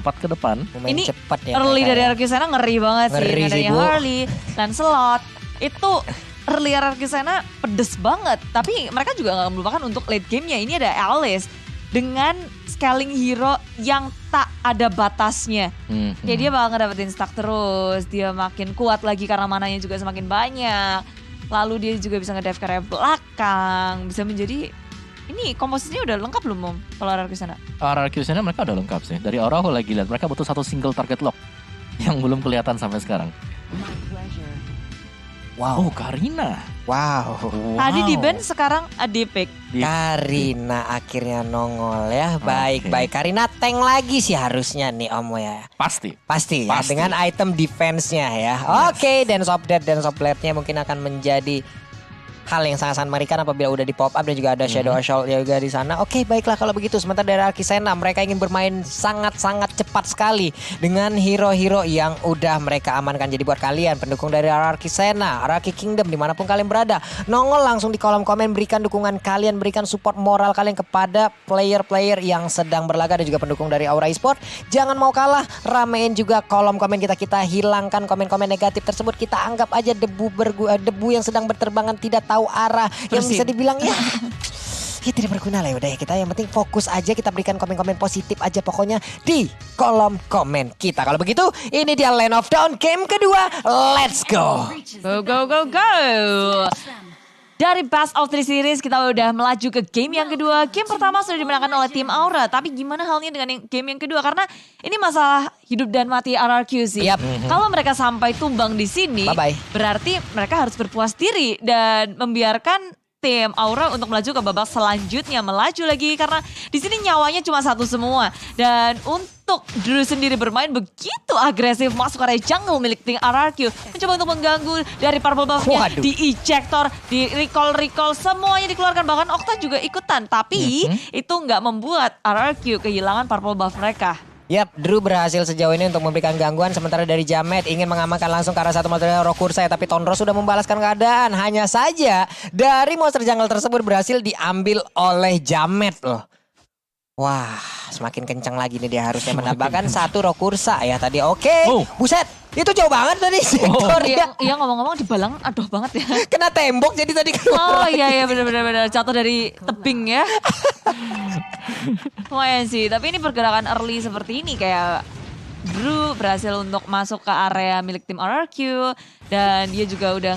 cepat ke depan. Ini cepat ya. early dari RRQ Sena ngeri banget sih. Ngeri Adanya sih, Bu. Harley, Lancelot. Itu early RRQ Sena pedes banget. Tapi mereka juga gak melupakan untuk late game-nya. Ini ada Alice dengan scaling hero yang tak ada batasnya. Jadi dia bakal ngedapetin stack terus. Dia makin kuat lagi karena mananya juga semakin banyak. Lalu dia juga bisa ngedive ke area belakang. Bisa menjadi, ini komposisinya udah lengkap belum Mom? Kalau RRQ Sena? RRQ sana mereka udah lengkap sih. Dari awal aku lagi lihat mereka butuh satu single target lock yang belum kelihatan sampai sekarang. Wow. Oh, Karina. Wow. Tadi di band, sekarang di pick. Karina akhirnya nongol ya. Baik, Oke. baik. Karina tank lagi sih harusnya nih Om ya. Pasti. Pasti ya, Pasti. dengan item defense-nya ya. Oke, Dance of Death, Dance of Blade-nya mungkin akan menjadi hal yang sangat-sangat mengerikan apabila udah di pop up dan juga ada Shadow Assault juga di sana. Oke, baiklah kalau begitu. Sementara dari Arkisena mereka ingin bermain sangat-sangat cepat sekali dengan hero-hero yang udah mereka amankan. Jadi buat kalian pendukung dari Arkisena, Araki Kingdom dimanapun kalian berada, nongol langsung di kolom komen, berikan dukungan kalian, berikan support moral kalian kepada player-player yang sedang berlaga dan juga pendukung dari Aura Esport. Jangan mau kalah, ramein juga kolom komen kita hilangkan komen-komen negatif tersebut. Kita anggap aja debu yang sedang berterbangan tidak tahu arah, yang bisa dibilang ya tidak berguna lah. Udah ya, kita yang penting fokus aja, kita berikan komen-komen positif aja pokoknya di kolom komen kita. Kalau begitu ini dia Land of Dawn game kedua, let's go. Go, go, go, go. Dari Best of 3 Series kita udah melaju ke game yang kedua. Game pertama sudah dimenangkan oleh tim Aura. Tapi gimana halnya dengan game yang kedua? Karena ini masalah hidup dan mati RRQ sih. Yap. Kalau mereka sampai tumbang di sini, Bye-bye. berarti mereka harus berpuas diri dan membiarkan tim Aura untuk melaju ke babak selanjutnya, melaju lagi karena di sini nyawanya cuma satu semua. Dan untuk Drew sendiri bermain begitu agresif masuk area jungle milik tim RRQ, mencoba untuk mengganggu dari purple buff-nya, Waduh. di ejector, di recall semuanya dikeluarkan, bahkan Okta juga ikutan. Tapi itu nggak membuat RRQ kehilangan purple buff mereka. Yap, Drew berhasil sejauh ini untuk memberikan gangguan, sementara dari Jamet ingin mengamankan langsung ke arah satu monster Rokursa, tapi Tondro sudah membalaskan keadaan. Hanya saja dari monster jungle tersebut berhasil diambil oleh Jamet loh. Wah, semakin kencang lagi nih dia harusnya menambahkan satu Rokursa ya tadi. Oke, Oh. buset, itu jauh banget tadi sektornya. Iya ngomong-ngomong di Balang aduh banget ya. Kena tembok jadi tadi Oh keluar. iya benar jatuh dari tebing ya. Lumayan sih, tapi ini pergerakan early seperti ini kayak Drew berhasil untuk masuk ke area milik tim RRQ dan dia juga udah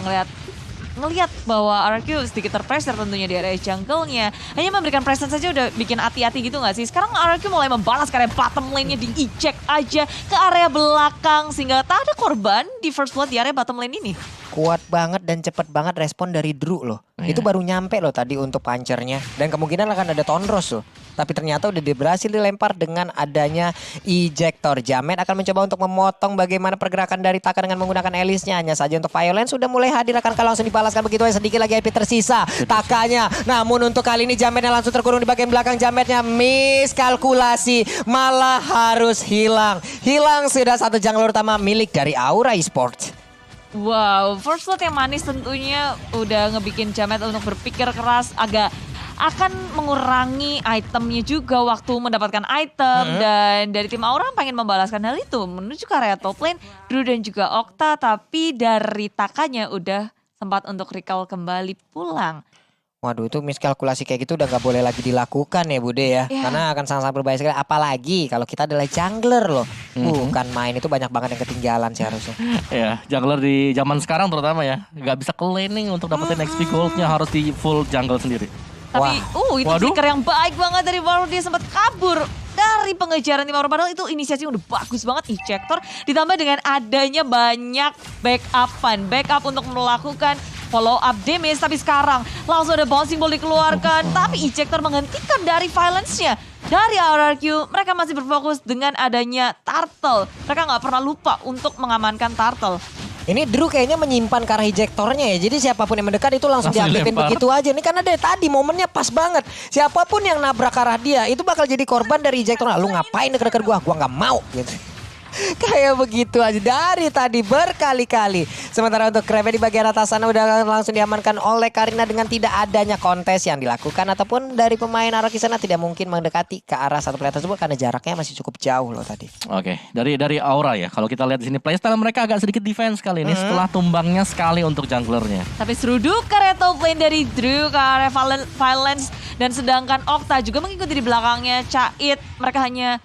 ngelihat bahwa RRQ sedikit terpressure tentunya di area jungle-nya. Hanya memberikan presence saja udah bikin hati-hati gitu gak sih? Sekarang RRQ mulai membalas ke area bottom lane-nya, di-eject aja ke area belakang sehingga tak ada korban di first blood di area bottom lane ini. Kuat banget dan cepet banget respon dari Drew loh. Itu baru nyampe loh tadi untuk punchernya. Dan kemungkinan akan ada Tondros loh. Tapi ternyata udah berhasil dilempar dengan adanya ejector. Jamet akan mencoba untuk memotong bagaimana pergerakan dari Taka dengan menggunakan Elisnya. Hanya saja untuk Violence sudah mulai hadir, akan langsung dibalaskan begitu aja. Sedikit lagi IP tersisa Takanya. Namun untuk kali ini Jametnya langsung terkurung di bagian belakang. Jametnya miskalkulasi, malah harus hilang. Hilang sudah satu jungler utama milik dari Aura Esports. Wow, first blood yang manis tentunya udah ngebikin Jamet untuk berpikir keras, agak akan mengurangi itemnya juga waktu mendapatkan item. Dan dari tim Aura pengen membalaskan hal itu menuju ke area top lane, Drew dan juga Okta, tapi dari Takanya udah sempat untuk recall kembali pulang. Waduh, itu miskalkulasi kayak gitu udah gak boleh lagi dilakukan ya Bude ya. Ya. Karena akan sangat-sangat berbahaya sekali. Apalagi kalau kita adalah jungler loh. Bukan main, itu banyak banget yang ketinggalan sih harusnya. Ya, jungler di zaman sekarang terutama ya, nggak bisa ke laning untuk dapetin XP goldnya, harus di full jungle sendiri. Tapi itu Waduh. flicker yang baik banget dari Baru, dia sempat kabur dari pengejaran tim Aura. Padahal itu inisiasi udah bagus banget, ejector ditambah dengan adanya banyak backup untuk melakukan follow up damage. Tapi sekarang langsung ada bouncing ball dikeluarkan, tapi ejector menghentikan dari violence-nya. Dari RRQ mereka masih berfokus dengan adanya Turtle. Mereka nggak pernah lupa untuk mengamankan Turtle. Ini Drew kayaknya menyimpan ke arah ejektornya ya. Jadi siapapun yang mendekat itu langsung Langsung diambilin dilempar. begitu aja. Ini karena dari tadi momennya pas banget. Siapapun yang nabrak ke arah dia itu bakal jadi korban dari ejektor. Nah, lu ngapain deket-deket gua? Gua nggak mau gitu. Kayak begitu aja dari tadi berkali-kali. Sementara untuk Krebe di bagian atas sana udah langsung diamankan oleh Karina dengan tidak adanya kontes yang dilakukan ataupun dari pemain Araki sana tidak mungkin mendekati ke arah satu player tersebut karena jaraknya masih cukup jauh loh tadi. Oke, dari Aura ya. Kalau kita lihat di sini playstyle mereka agak sedikit defense kali ini setelah tumbangnya sekali untuk junglernya. Tapi seruduk ke top lane dari Drew ke area Violence dan sedangkan Okta juga mengikuti di belakangnya Cait. Mereka hanya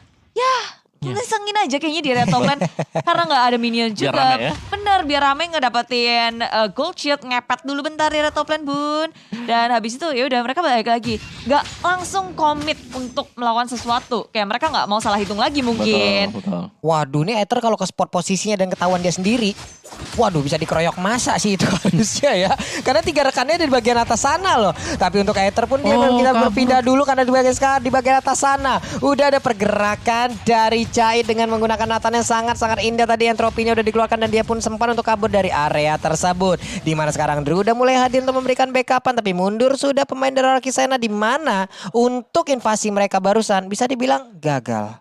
ngesengin aja kayaknya di area top lane karena nggak ada minion Biar juga. rame ya. Bener, biar rame ngedapetin gold shield, ngepet dulu bentar di area top lane bun. Dan habis itu ya udah mereka balik lagi. Nggak langsung komit untuk melakukan sesuatu. Kayak mereka nggak mau salah hitung lagi mungkin. Betul. Waduh, ini Aether kalau ke spot posisinya dan ketahuan dia sendiri, waduh bisa dikeroyok masa sih itu harusnya ya. Karena 3 rekannya di bagian atas sana loh. Tapi untuk Aether pun dia kita kabur. berpindah dulu karena di bagian atas sana. Udah ada pergerakan dari Cait dengan menggunakan Nathan yang sangat-sangat indah tadi. Entropinya udah dikeluarkan dan dia pun sempat untuk kabur dari area tersebut. Dimana sekarang Drew udah mulai hadir untuk memberikan backupan. Tapi mundur sudah pemain dari Araki Sena, di mana untuk invasi mereka barusan bisa dibilang gagal.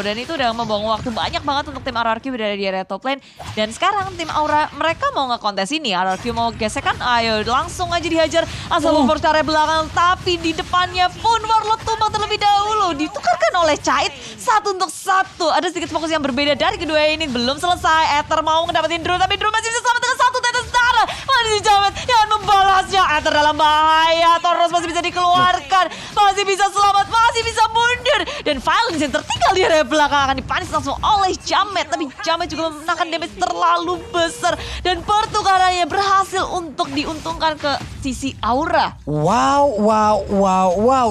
Dan itu udah membuang waktu banyak banget untuk tim RRQ berada di area top lane. Dan sekarang tim Aura mereka mau ngekontes ini. RRQ mau gesekan, ayo langsung aja dihajar. Asal mempercaya area belakang, tapi di depannya pun Warlord tumbang terlebih dahulu. Ditukarkan oleh Cait 1 untuk 1. Ada sedikit fokus yang berbeda dari kedua ini. Belum selesai, Aether mau ngedapetin Drew, tapi Drew masih bisa selamat dengan 1 tetes darah. Masih dijamet, jangan membalasnya. Aether dalam bahaya, Tauros masih bisa dikeluarkan. Masih bisa selamat, masih bisa mundur. Dan Violence yang tertinggal di area belakang akan dipanis langsung oleh Jamet. Tapi Jamet juga memenangkan damage terlalu besar. Dan pertukarannya berhasil untuk diuntungkan ke sisi Aura. Wow.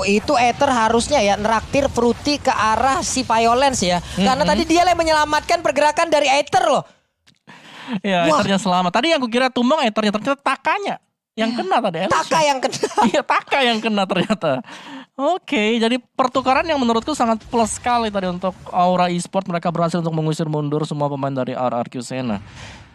Itu Aether harusnya ya neraktir Fruity ke arah si Violence ya. Karena tadi dia yang menyelamatkan pergerakan dari Aether loh. Ya, Aethernya selamat. Tadi yang kukira tumbang Aethernya ternyata Takanya yang kena tadi. Taka yang kena. Iya, Taka yang kena ternyata. Oke, jadi pertukaran yang menurutku sangat plus sekali tadi untuk Aura Esport. Mereka berhasil untuk mengusir mundur semua pemain dari RRQ Sena.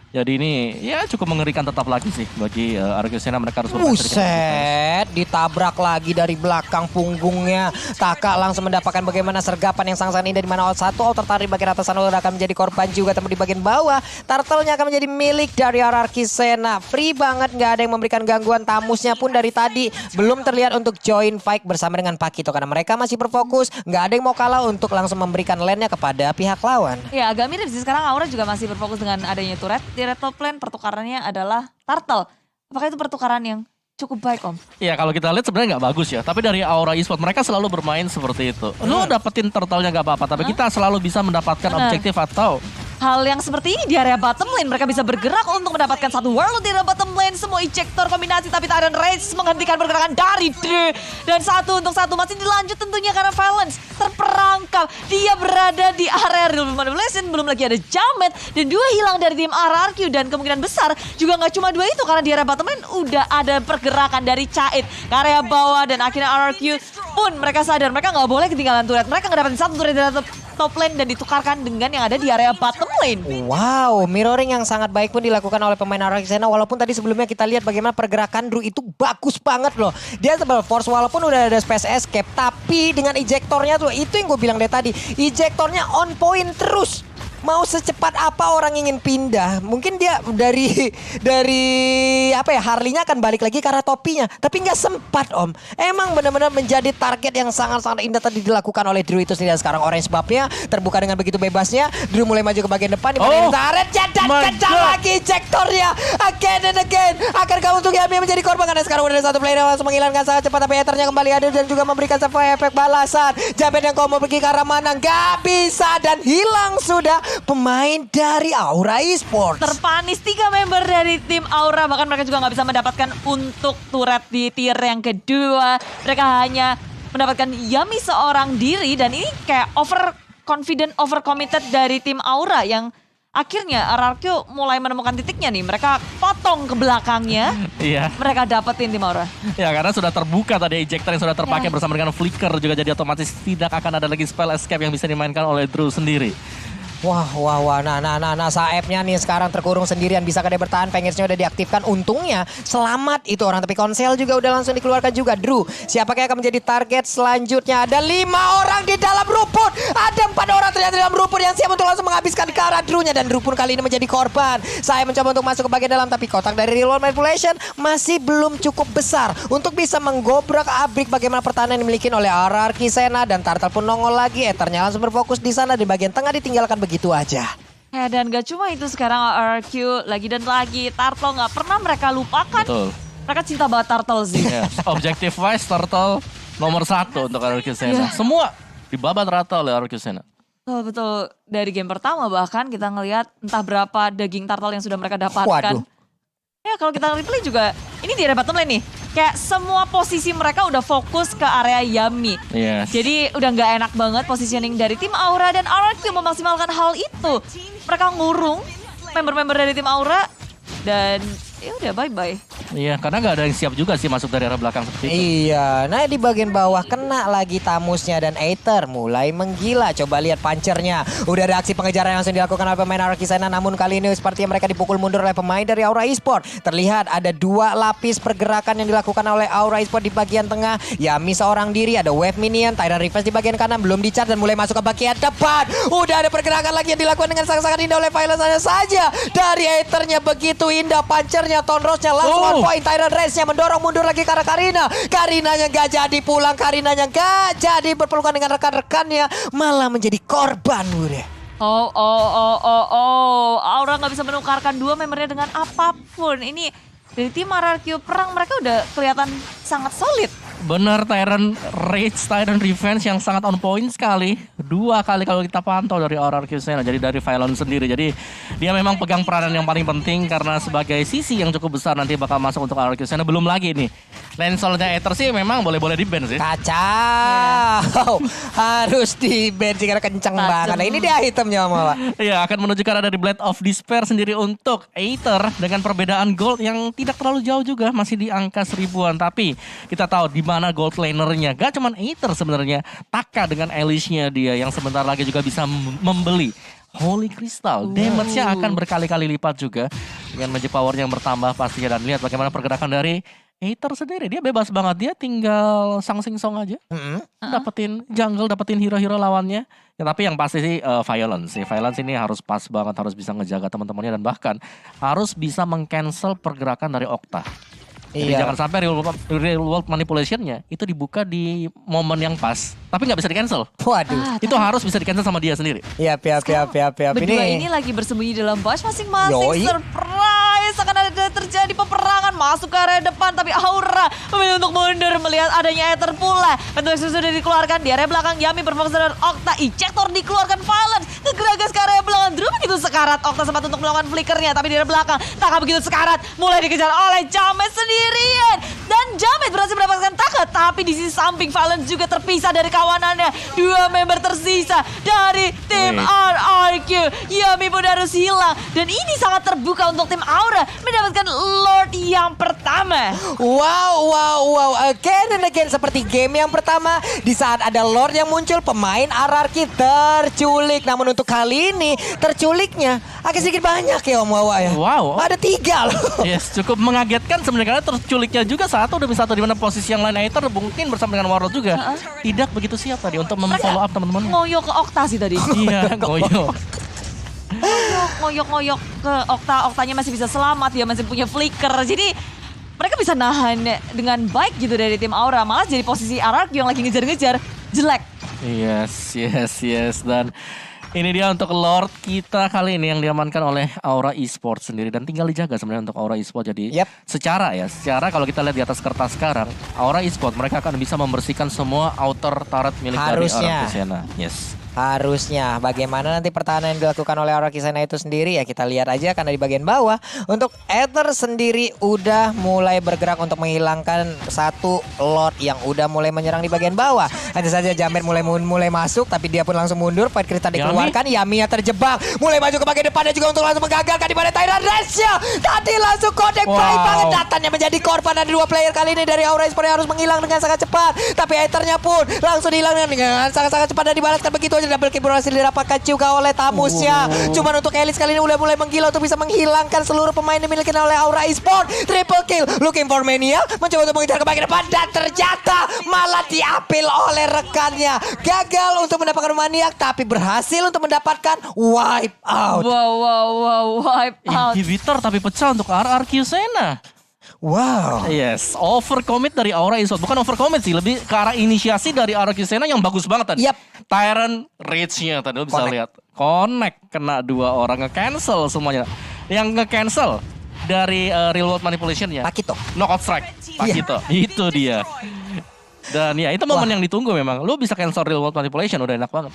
Jadi ini ya cukup mengerikan tetap lagi sih bagi RRQ Sena. Mereka harus Buset, ditabrak lagi dari belakang punggungnya. Taka langsung mendapatkan bagaimana sergapan yang sangat indah, di mana satu outer tarik bagian atas sana udah akan menjadi korban juga. Tapi di bagian bawah, turtle-nya akan menjadi milik dari RRQ Sena. Free banget, nggak ada yang memberikan gangguan. Tamusnya pun dari tadi belum terlihat untuk join fight bersama dengan Pakito karena mereka masih berfokus. Nggak ada yang mau kalah untuk langsung memberikan lane-nya kepada pihak lawan. Ya agak mirip sih, sekarang Aura juga masih berfokus dengan adanya turret. Di red top lane pertukarannya adalah turtle. Apakah itu pertukaran yang cukup baik Om? Iya, kalau kita lihat sebenarnya nggak bagus ya. Tapi dari Aura Esport mereka selalu bermain seperti itu. Lu dapetin turtle-nya nggak apa-apa, tapi kita selalu bisa mendapatkan objektif atau hal yang seperti ini di area bottom lane. Mereka bisa bergerak untuk mendapatkan satu world di area bottom lane. Semua ejector kombinasi, tapi Tyrant Rage menghentikan pergerakan dari Drew. Dan 1 untuk 1 masih dilanjut tentunya karena Violence terperangkap. Dia berada di area Real Manipulation. Belum lagi ada Jamet. Dan 2 hilang dari tim RRQ. Dan kemungkinan besar juga nggak cuma 2 itu. Karena di area bottom lane udah ada pergerakan dari Cait ke area bawah. Dan akhirnya RRQ pun mereka sadar mereka nggak boleh ketinggalan turret. Mereka ngedapetin 1 turret dari top lane dan ditukarkan dengan yang ada di area bottom lane. Wow, mirroring yang sangat baik pun dilakukan oleh pemain Araki Sena. Walaupun tadi sebelumnya kita lihat bagaimana pergerakan Drew itu bagus banget loh. Dia tebal force walaupun udah ada space escape. Tapi dengan ejektornya tuh, itu yang gue bilang dari tadi. Ejektornya on point terus. Mau secepat apa orang ingin pindah. Mungkin dia dari apa ya, Harley-nya akan balik lagi ke arah topinya. Tapi nggak sempat Om. Emang benar-benar menjadi target yang sangat-sangat indah tadi dilakukan oleh Drew itu sendiri. Sekarang orange buff-nya terbuka dengan begitu bebasnya. Drew mulai maju ke bagian depan. Dimana Zaret dan kencang lagi ejektornya. Again and again. Akankah untuk Yami menjadi korban? Karena sekarang udah ada 1 player yang langsung menghilangkan sangat cepat. Tapi Aether-nya kembali hadir dan juga memberikan sebuah efek balasan. Jamet yang kau mau pergi ke arah mana? Nggak bisa dan hilang sudah pemain dari Aura Esports. Terpanis 3 member dari tim Aura. Bahkan mereka juga nggak bisa mendapatkan untuk turret di tier yang kedua. Mereka hanya mendapatkan Yami seorang diri. Dan ini kayak overconfident, overcommitted dari tim Aura yang akhirnya RRQ mulai menemukan titiknya nih. Mereka potong ke belakangnya. Iya. Mereka dapetin tim Aura. Ya, karena sudah terbuka tadi ejector yang sudah terpakai bersama dengan flicker juga, jadi otomatis tidak akan ada lagi spell escape yang bisa dimainkan oleh Drew sendiri. Wah. Nah, Saepnya nih sekarang terkurung sendirian. Bisa dia bertahan, pengesnya udah diaktifkan. Untungnya selamat itu orang. Tapi konsel juga udah langsung dikeluarkan juga. Drew, siapakah yang akan menjadi target selanjutnya? Ada 5 orang di dalam rumput. Ada 4 orang ternyata dalam Drew yang siap untuk langsung menghabiskan ke arah Drew-nya. Dan Drew pun kali ini menjadi korban. Saya mencoba untuk masuk ke bagian dalam, tapi kotak dari Real World Manipulation masih belum cukup besar untuk bisa menggobrak abrik bagaimana pertahanan yang dimiliki oleh RRQ Sena. Dan Turtle pun nongol lagi, Ethernya langsung berfokus di sana, di bagian tengah ditinggalkan begitu aja. Dan gak cuma itu, sekarang RRQ lagi dan lagi. Turtle gak pernah mereka lupakan. Betul. Mereka cinta banget Turtle sih. Yes. Objective wise Turtle nomor 1 untuk RRQ Sena. Semua dibabat rata oleh RRQ Sena. Betul. Dari game pertama bahkan kita ngelihat entah berapa daging turtle yang sudah mereka dapatkan. Waduh. Ya kalau kita replay juga, ini di area bottom lane nih. Kayak semua posisi mereka udah fokus ke area Yami. Yes. Jadi udah nggak enak banget positioning dari tim Aura dan RRQ memaksimalkan hal itu. Mereka ngurung member-member dari tim Aura dan ya udah bye-bye. Iya, karena nggak ada yang siap juga sih masuk dari arah belakang seperti itu. Iya, nah di bagian bawah kena lagi Tamusnya dan Aether mulai menggila. Coba lihat punchernya. Udah ada aksi pengejaran yang langsung dilakukan oleh pemain RRQ Sena. Namun kali ini sepertinya mereka dipukul mundur oleh pemain dari Aura Esport. Terlihat ada 2 lapis pergerakan yang dilakukan oleh Aura Esport di bagian tengah. Yami seorang diri, ada wave minion, Tyrant Revenge di bagian kanan belum di-charge dan mulai masuk ke bagian depan. Udah ada pergerakan lagi yang dilakukan dengan sangat-sangat indah oleh Violence. Hanya saja dari Aethernya begitu indah, punchernya, Tonrosnya langsung on point. Tyrant Revenge mendorong mundur lagi ke arah Karina. Karinanya gak jadi pulang, Karinanya gak jadi berpelukan dengan rekan-rekannya, malah menjadi korban udah. Aura nggak bisa menukarkan 2 membernya dengan apapun. Ini dari tim RRQ perang mereka udah kelihatan sangat solid. Benar, Tyrant Rage, Tyrant Revenge yang sangat on point sekali. 2 kali kalau kita pantau dari RRQ Sena, jadi dari Violence sendiri. Jadi dia memang pegang peranan yang paling penting karena sebagai sisi yang cukup besar nanti bakal masuk untuk RRQ Sena. Belum lagi nih, Lensolnya Aether sih memang boleh-boleh di-ban sih. Kacau. Harus di-ban sih karena kenceng banget. Nah ini dia itemnya Pak. Iya, akan menuju ke arah dari Blade of Despair sendiri untuk Aether dengan perbedaan gold yang tidak terlalu jauh juga, masih di angka 1000-an. Tapi kita tahu di mana gold lanernya. Gak cuman Aether sebenarnya, Taka dengan Elish-nya dia yang sebentar lagi juga bisa membeli Holy Crystal. Damage-nya akan berkali-kali lipat juga dengan magic power yang bertambah pastinya. Dan lihat bagaimana pergerakan dari Aether sendiri, dia bebas banget, dia tinggal sang-sing song aja, dapetin jungle, dapetin hero-hero lawannya. Ya tapi yang pasti sih Violence. Violence ini harus pas banget, harus bisa ngejaga teman-temannya dan bahkan harus bisa meng-cancel pergerakan dari Okta. Jadi jangan sampai real world manipulation-nya itu dibuka di momen yang pas, tapi nggak bisa di-cancel. Waduh. Itu harus bisa di-cancel sama dia sendiri. Iya, Berdua ini lagi bersembunyi dalam bush masing-masing. Surprise, akan ada terjadi peperangan masuk ke area depan, tapi Aura memilih untuk mundur melihat adanya Aether pula. Pentulis sudah dikeluarkan di area belakang. Yami berfokus dengan Okta, ejector dikeluarkan, Violence kegeragas ke area belakang. Drew begitu sekarat, Okta sempat untuk melakukan flickernya, tapi di area belakang Taka begitu sekarat, mulai dikejar oleh Jamet sendirian. Dan Jamet berhasil mendapatkan Taka, tapi di sisi samping Violence juga terpisah dari kawanannya. 2 member tersisa dari tim RRQ. Yami pun harus hilang, dan ini sangat terbuka untuk tim Aura mendapatkan Lord yang pertama. Wow. Again and again seperti game yang pertama, di saat ada Lord yang muncul, pemain RRQ terculik. Namun untuk kali ini terculiknya agak sedikit banyak ya Om Wawa ya. Wow. Ada 3 loh. Yes, cukup mengagetkan sebenarnya karena terculiknya juga satu demi satu, di mana posisi yang lain Aether mungkin bersama dengan Warlord juga tidak begitu siap tadi untuk memfollow up teman-temannya. Ngoyok ke Okta sih tadi. Iya, ngoyok. Ngoyok ke Okta. Oktanya masih bisa selamat, dia masih punya flicker. Jadi mereka bisa nahan dengan baik gitu dari tim Aura. Malah jadi posisi RRQ yang lagi ngejar-ngejar jelek. Yes. Dan ini dia untuk Lord kita kali ini yang diamankan oleh Aura Esports sendiri. Dan tinggal dijaga sebenarnya untuk Aura Esports. Jadi secara kalau kita lihat di atas kertas sekarang, Aura Esports mereka akan bisa membersihkan semua outer turret milik dari RRQ Sena. Yes. Harusnya. Bagaimana nanti pertahanan yang dilakukan oleh RRQ Sena itu sendiri ya kita lihat aja, karena di bagian bawah untuk Aether sendiri udah mulai bergerak untuk menghilangkan 1 Lord yang udah mulai menyerang di bagian bawah. Hanya saja Jamet mulai masuk, tapi dia pun langsung mundur. Fight Crystal dikeluarkan, Yami-nya terjebak, mulai maju ke bagian depannya juga untuk langsung menggagalkan di mana Tyrant Rage-nya. Tadi langsung connect baik banget, datanya menjadi korban dari 2 player kali ini dari Aura Esports yang harus menghilang dengan sangat cepat. Tapi Aether-nya pun langsung dihilangkan dengan sangat-sangat cepat dan dibalaskan begitu aja double kill berhasil didapatkan juga oleh Tamusnya. Cuman untuk Elis kali ini udah mulai menggila untuk bisa menghilangkan seluruh pemain yang dimiliki oleh Aura Esports. Triple kill, looking for Mania, mencoba untuk mengejar ke bagian depan dan ternyata malah diambil oleh rekannya. Gagal untuk mendapatkan Maniak tapi berhasil untuk mendapatkan wipe out. Wow, wipe out. Inhibitor tapi pecah untuk RRQ Sena. Wow. Yes, overcommit dari Aura Esports. Bukan overcommit sih, lebih ke arah inisiasi dari RRQ Sena yang bagus banget tadi. Yap. Tyrant Rage-nya tadi lo bisa Connect. lihat. Connect, kena 2 orang, nge-cancel semuanya. Yang nge-cancel dari real world manipulation ya. Pakito. Knockout strike, Pakito. Itu dia. Dan ya itu momen yang ditunggu memang. Lu bisa cancel real world manipulation, udah enak banget.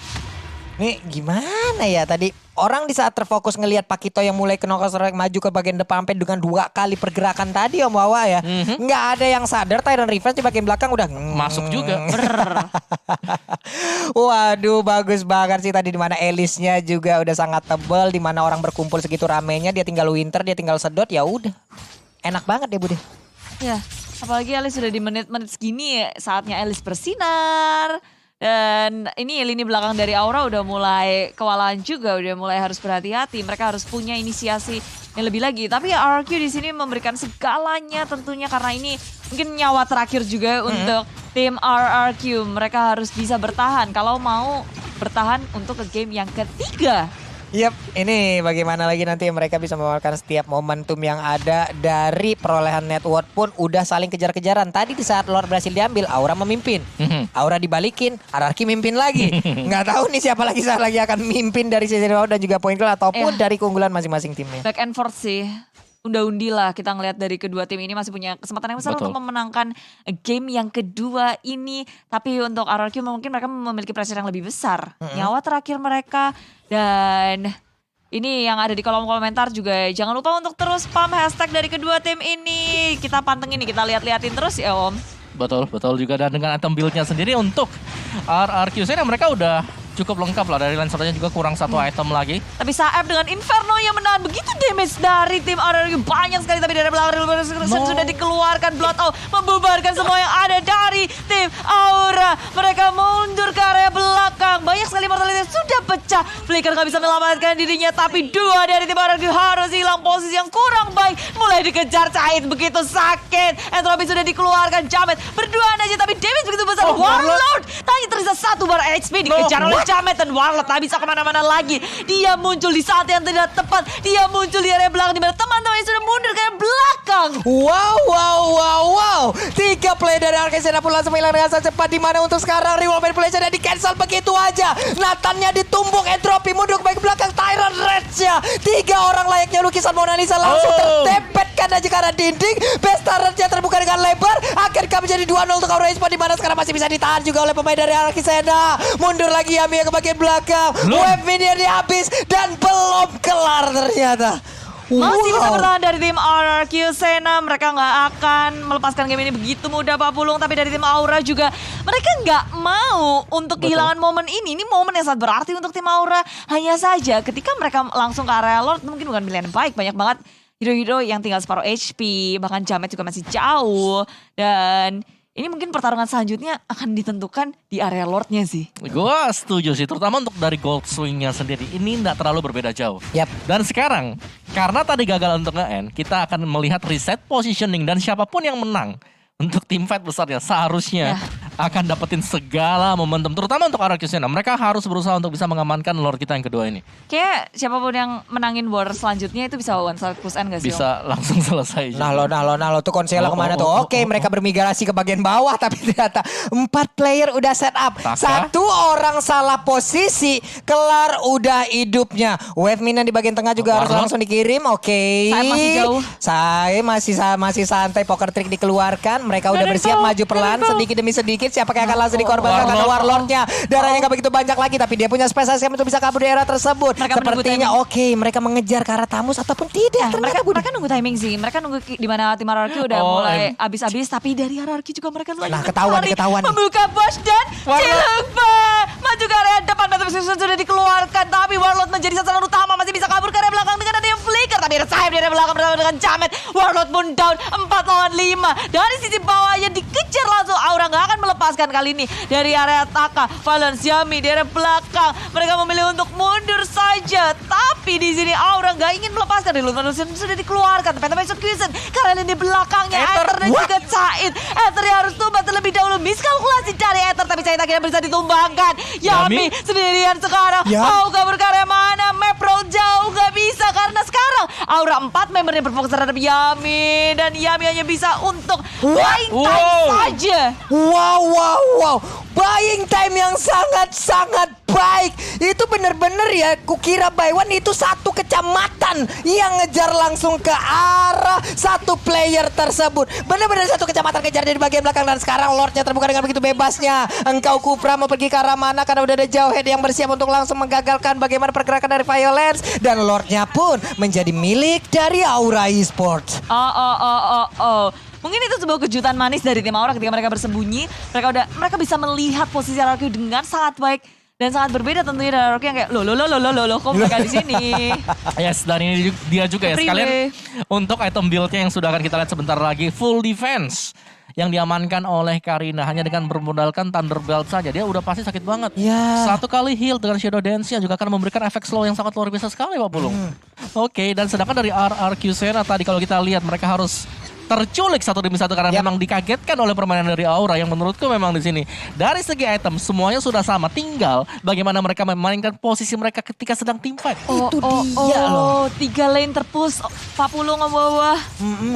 Nih gimana ya tadi orang di saat terfokus ngelihat Pakito yang mulai ke knockout strike maju ke bagian depan sampai dengan 2 kali pergerakan tadi Om Wawa ya. Nggak ada yang sadar Tyrant Revenge di bagian belakang udah Masuk juga. Waduh bagus banget sih tadi dimana Elisnya juga udah sangat tebel, dimana orang berkumpul segitu ramenya, dia tinggal winter, dia tinggal sedot, ya udah enak banget ya Bude. Ya, apalagi Elis sudah di menit-menit segini saatnya Elis bersinar. Dan ini lini belakang dari Aura udah mulai kewalahan juga, udah mulai harus berhati-hati. Mereka harus punya inisiasi yang lebih lagi. Tapi RRQ di sini memberikan segalanya tentunya karena ini mungkin nyawa terakhir juga untuk tim RRQ. Mereka harus bisa bertahan kalau mau bertahan untuk ke game yang ketiga. Yap, ini bagaimana lagi nanti mereka bisa memanfaatkan setiap momentum yang ada dari perolehan network pun udah saling kejar-kejaran. Tadi di saat Lord berhasil diambil, Aura memimpin. Aura dibalikin, RRQ mimpin lagi. Nggak tahu nih siapa lagi saat lagi akan mimpin dari sisi bawah dan juga point kill ataupun dari keunggulan masing-masing timnya. Back and forth sih. Unda-undi lah kita ngelihat dari kedua tim ini masih punya kesempatan yang besar Betul. untuk memenangkan game yang kedua ini. Tapi untuk RRQ mungkin mereka memiliki pressure yang lebih besar. Nyawa terakhir mereka dan ini yang ada di kolom komentar juga jangan lupa untuk terus spam hashtag dari kedua tim ini. Kita pantengin nih, kita lihat-liatin terus ya Om. Betul juga. Dan dengan item build-nya sendiri untuk RRQ Sena mereka udah cukup lengkap lah. Dari Lancernya juga kurang 1 item lagi. Tapi Saeb dengan Inferno yang menahan begitu damage dari tim RRQ banyak sekali. Tapi dari belakang sudah dikeluarkan Blood Out membubarkan semua yang ada dari tim Aura. Mereka mundur ke area belakang. Banyak sekali mortalitas sudah pecah. Flicker gak bisa menyelamatkan dirinya. Tapi 2 dari tim RRQ harus hilang posisi yang kurang baik. Mulai dikejar Cahit begitu sakit. Entropy sudah dikeluarkan. Jamet berduaan aja tapi damage begitu besar. Warlord tanya tersisa 1 bar HP dikejar oleh Jamet dan Warlord tak bisa kemana-mana lagi. Dia muncul di saat yang tidak tepat. Dia muncul di area belakang di mana teman-teman sudah mundur ke area belakang. Wow. 3 play dari RRQ Sena pun langsung hilang dengan sangat cepat. Dimana untuk sekarang reward manipulation di cancel begitu aja. Nathannya ditumbuk, Entropy mundur ke bagian belakang. Tyrant Rage-nya 3 orang layaknya lukisan Mona Lisa langsung tertempetkan aja ke arah dinding. Best turret-nya terbuka dengan lebar. Akhirnya menjadi 2-0 untuk Aura Esports. Dimana sekarang masih bisa ditahan juga oleh pemain dari RRQ Sena. Mundur lagi Yami ke bagian belakang. Wave minion habis dan belum kelar ternyata. Masih bisa bertahan dari tim RRQ Sena. Mereka nggak akan melepaskan game ini begitu mudah Pak Pulung. Tapi dari tim Aura juga mereka nggak mau untuk kehilangan momen ini. Ini momen yang sangat berarti untuk tim Aura. Hanya saja ketika mereka langsung ke area Lord mungkin bukan pilihan yang baik. Banyak banget hero-hero yang tinggal separuh HP. Bahkan Jamet juga masih jauh. Dan ini mungkin pertarungan selanjutnya akan ditentukan di area Lordnya sih. Gua setuju sih, terutama untuk dari Gold Swing-nya sendiri. Ini nggak terlalu berbeda jauh. Yap. Dan sekarang, karena tadi gagal untuk nge-end, kita akan melihat reset positioning. Dan siapapun yang menang untuk tim fight besarnya seharusnya akan dapetin segala momentum. Terutama untuk RRQ Sena. Mereka harus berusaha untuk bisa mengamankan Lord kita yang kedua ini. Kayak siapapun yang menangin war selanjutnya itu bisa one shot push end gak sih Om? Bisa langsung selesai. Nah lo tuh Konsela kemana tuh? Oke, mereka bermigrasi ke bagian bawah tapi ternyata 4 player udah set up. Taka? 1 orang salah posisi, kelar udah hidupnya. Wave minion di bagian tengah juga harus Warlock. langsung dikirim. Oke. Saya masih jauh. Saya masih santai, poker trick dikeluarkan. Mereka udah bersiap maju perlahan sedikit demi sedikit. Siapa yang akan langsung dikorbankan karena Warlordnya. Darahnya gak begitu banyak lagi tapi dia punya spesial untuk bisa kabur di era tersebut. Mereka menunggu Sepertinya mereka mengejar ke arah Tamus ataupun tidak. Mereka nunggu timing sih. Mereka nunggu di mana tim RRQ udah mulai habis-habis. Tapi dari RRQ juga mereka lagi ketahuan nih. membuka push dan Cilukba maju ke area depan. Batu sudah dikeluarkan. Tapi Warlord menjadi sasaran utama. Masih bisa kabur ke area belakang dengan ada yang flicker. Tapi ada Saeb di area belakang bersama dengan Jamet. Warlord pun down 4 lawan 5. Dari sisi bawahnya dikejar langsung. Aura nggak akan melepaskan kali ini dari area Taka. Valence Yami di area belakang. Mereka memilih untuk mundur saja. Tapi di sini Aura nggak ingin melepaskan. Dari Lutman sudah dikeluarkan. Phantom Execution. Karena di belakangnya Ether dan juga Said. Ether yang harus tumbang terlebih dahulu. Miskalkulasi dari Ether. Tapi Said akhirnya bisa ditumbangkan. Yami sendirian sekarang. Mau kabur ke area mana? Mapro jauh nggak bisa. Karena sekarang Aura 4 membernya berfokus terhadap Yami. Dan Yami hanya bisa untuk buying time saja. Wow. Buying time yang sangat baik. Itu bener-bener ya, kukira by one itu satu kecamatan yang ngejar langsung ke arah satu player tersebut. Bener-bener satu kecamatan kejar dari bagian belakang. Dan sekarang Lordnya terbuka dengan begitu bebasnya. Engkau Kupra mau pergi ke arah mana? Karena udah ada Jauhead yang bersiap untuk langsung menggagalkan bagaimana pergerakan dari Violence. Dan Lordnya pun menjadi milik dari Aura Esports. Mungkin itu sebuah kejutan manis dari tim Aura ketika mereka bersembunyi. Mereka bisa melihat posisi RRQ dengan sangat baik dan sangat berbeda tentunya dari RRQ yang kayak loh kok mereka di sini. Yes, dan ini dia juga ya sekalian untuk item build-nya yang sudah akan kita lihat sebentar lagi, full defense yang diamankan oleh Karina hanya dengan bermodalkan Thunderbelt saja. Dia udah pasti sakit banget. Satu kali heal dengan Shadow Dance juga akan memberikan efek slow yang sangat luar biasa sekali Pak Pulung. Oke, dan sedangkan dari RRQ Sena tadi kalau kita lihat mereka harus terculik satu demi satu karena memang dikagetkan oleh permainan dari Aura yang menurutku memang di sini dari segi item semuanya sudah sama, tinggal bagaimana mereka memainkan posisi mereka ketika sedang team fight. Itu dia loh. 3 lane terpush, Pak Pulung bawah.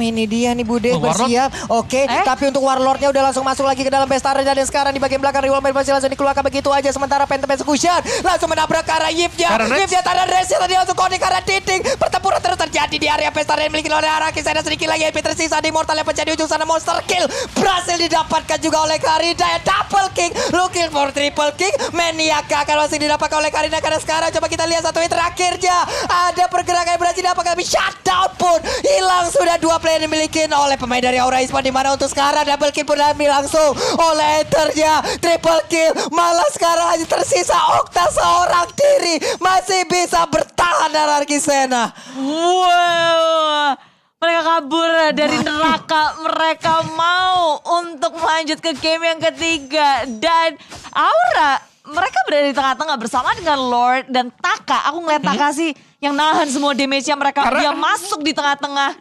Ini dia nih Bude bersiap. Oke, tapi untuk Warlordnya udah langsung masuk lagi ke dalam base area. Dan sekarang di bagian belakang Rival masih langsung dikeluarkan begitu aja. Sementara Phantom Execution langsung menabrak ke arah Yipnya. Yipnya tanda resnya tadi langsung connect ke arah titik. Pertempuran terus terjadi di area base area yang dimiliki oleh RRQ Sena. Sedikit lagi MP tersisa di Mortal yang pencari ujung sana. Monster kill berhasil didapatkan juga oleh Karina. Double kick, looking for triple kick. Maniaka akan masih didapatkan oleh Karina. Karena sekarang coba kita lihat satu hit terakhirnya. Ada pergerakan yang berhasil didapatkan, tapi shutdown pun hilang. Sudah 2 player dimiliki oleh pemain dari Aura Esports. Dimana untuk sekarang double kill pun diambil langsung oleh Ethernya. Triple kill, malah sekarang hanya tersisa Okta seorang diri. Masih bisa bertahan RRQ Sena. Wow. Mereka kabur dari neraka. Mereka mau untuk melanjut ke game yang ketiga. Dan Aura, mereka berada di tengah-tengah bersama dengan Lord dan Taka. Aku ngeliat Taka sih yang nahan semua damage-nya mereka. Dia masuk di tengah-tengah.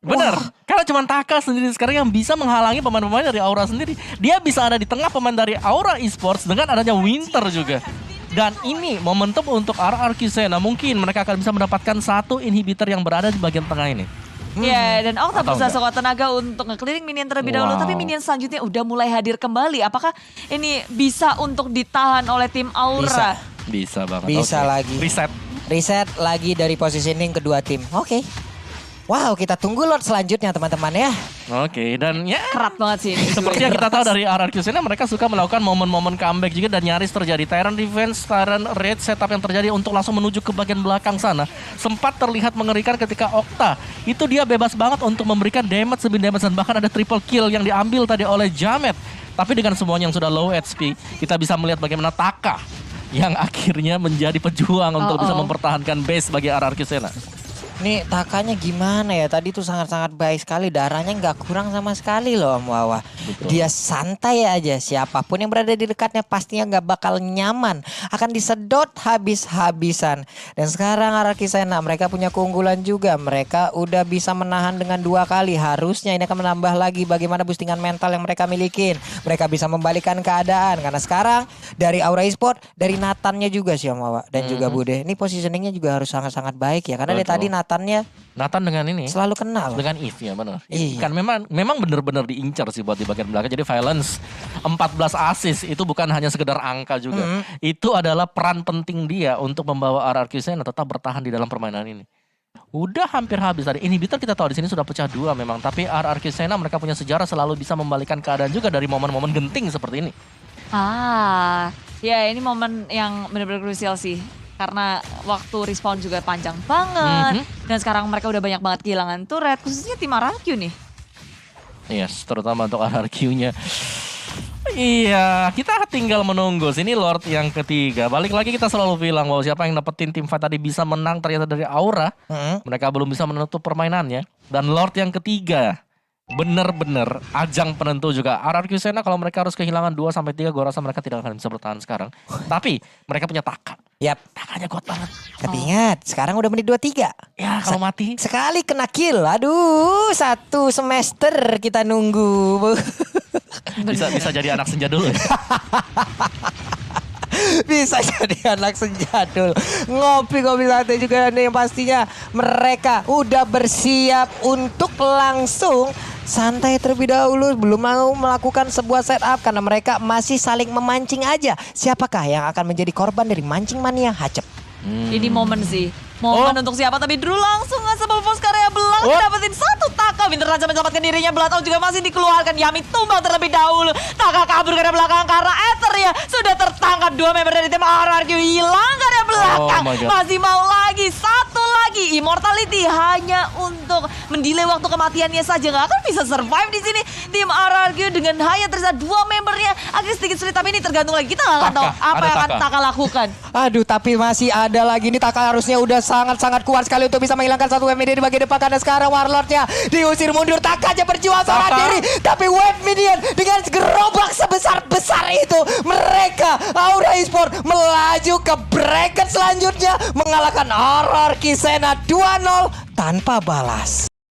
Bener, karena cuma Taka sendiri sekarang yang bisa menghalangi pemain-pemain dari Aura sendiri. Dia bisa ada di tengah pemain dari Aura Esports dengan adanya Winter juga. Dan ini momentum untuk RRQ Sena. Mungkin mereka akan bisa mendapatkan satu inhibitor yang berada di bagian tengah ini. Ya, dan Okta berusaha sekuat tenaga untuk ngekeliling minion terlebih dahulu. Tapi minion selanjutnya udah mulai hadir kembali. Apakah ini bisa untuk ditahan oleh tim Aura? Bisa banget. Bisa lagi. Reset lagi dari positioning kedua tim. Oke. Wow, kita tunggu Lord selanjutnya teman-teman ya. Oke, dan ya Kerat banget sih ini. seperti yang kita tahu dari RRQ Sena, mereka suka melakukan momen-momen comeback juga dan nyaris terjadi. Tyrant defense, Tyrant raid setup yang terjadi untuk langsung menuju ke bagian belakang sana. Sempat terlihat mengerikan ketika Okta. Itu dia bebas banget untuk memberikan damage, 9 damage dan bahkan ada triple kill yang diambil tadi oleh Jamet. Tapi dengan semuanya yang sudah low HP, kita bisa melihat bagaimana Taka yang akhirnya menjadi pejuang untuk bisa mempertahankan base bagi RRQ Sena. Nih Takanya gimana ya, tadi tuh sangat-sangat baik sekali, darahnya nggak kurang sama sekali loh Om Wawa. Dia santai aja, siapapun yang berada di dekatnya pastinya nggak bakal nyaman, akan disedot habis-habisan. Dan sekarang RRQ Sena mereka punya keunggulan juga, mereka udah bisa menahan dengan 2 kali. Harusnya ini akan menambah lagi bagaimana boostingan mental yang mereka milikin. Mereka bisa membalikan keadaan karena sekarang dari Aura Esports, dari Nathannya juga sih Om Wawa dan juga Bude. Ini positioningnya juga harus sangat-sangat baik ya, karena dari tadi Nathan dengan ini selalu kenal dengan Eve ya benar. Iya. Kan memang benar-benar diincar sih buat di bagian belakang. Jadi Violence 14 assist itu bukan hanya sekedar angka juga. Itu adalah peran penting dia untuk membawa RRQ Sena tetap bertahan di dalam permainan ini. Udah hampir habis tadi. Inhibitor kita tahu di sini sudah pecah 2 memang, tapi RRQ Sena mereka punya sejarah selalu bisa membalikan keadaan juga dari momen-momen genting seperti ini. Ya ini momen yang benar-benar krusial sih. Karena waktu respawn juga panjang banget. Dan sekarang mereka udah banyak banget kehilangan turret. Khususnya tim RRQ nih. Yes, terutama untuk RRQ-nya. Iya, kita tinggal menunggu. Sini Lord yang ketiga. Balik lagi kita selalu bilang bahwa siapa yang dapetin tim fight tadi bisa menang ternyata dari Aura. Mereka belum bisa menutup permainannya. Dan Lord yang ketiga. Bener-bener ajang penentu juga. RRQ Sena kalau mereka harus kehilangan 2-3 gue rasa mereka tidak akan bisa bertahan sekarang. Tapi mereka punya Taka. Yap. Takanya kuat banget. Tapi ingat, sekarang udah menit 23. Ya kalau mati. Sekali kena kill. Aduh, 1 semester kita nunggu. Bisa jadi anak senja dulu. Bisa jadi anak senjadul. Ngopi-ngopi santai juga nih yang pastinya mereka udah bersiap untuk langsung santai terlebih dahulu. Belum mau melakukan sebuah setup karena mereka masih saling memancing aja. Siapakah yang akan menjadi korban dari mancing mania Hacep? Ini momen sih. Momen untuk siapa, tapi Drew langsung ngasih pos karya Belang dapetin 1 Taka. Winter Raja menyelamatkan dirinya, Bloodhound juga masih dikeluarkan. Yami tumbang terlebih dahulu. Taka kabur karena belakang karena Ether ya sudah tertangkap. 2 member dari tim RRQ hilang karena belakang. Masih mau lagi, 1 lagi. Immortality hanya untuk mendelay waktu kematiannya saja. Gak akan bisa survive di sini. Tim RRQ dengan hanya tersisa 2 membernya. Agak sedikit sulit, tapi ini tergantung lagi. Kita gak akan tahu apa yang akan Taka lakukan. Aduh, tapi masih ada lagi nih. Taka harusnya udah sangat-sangat kuat sekali untuk bisa menghilangkan 1 WMD di bagian depan. Karena sekarang Warlordnya diusir mundur. Taka aja berjuang seorang diri. Tapi Wave Minion dengan gerobak sebesar-besar itu. Mereka Aura Esports melaju ke bracket selanjutnya. Mengalahkan RRQ Sena 2-0 tanpa balas.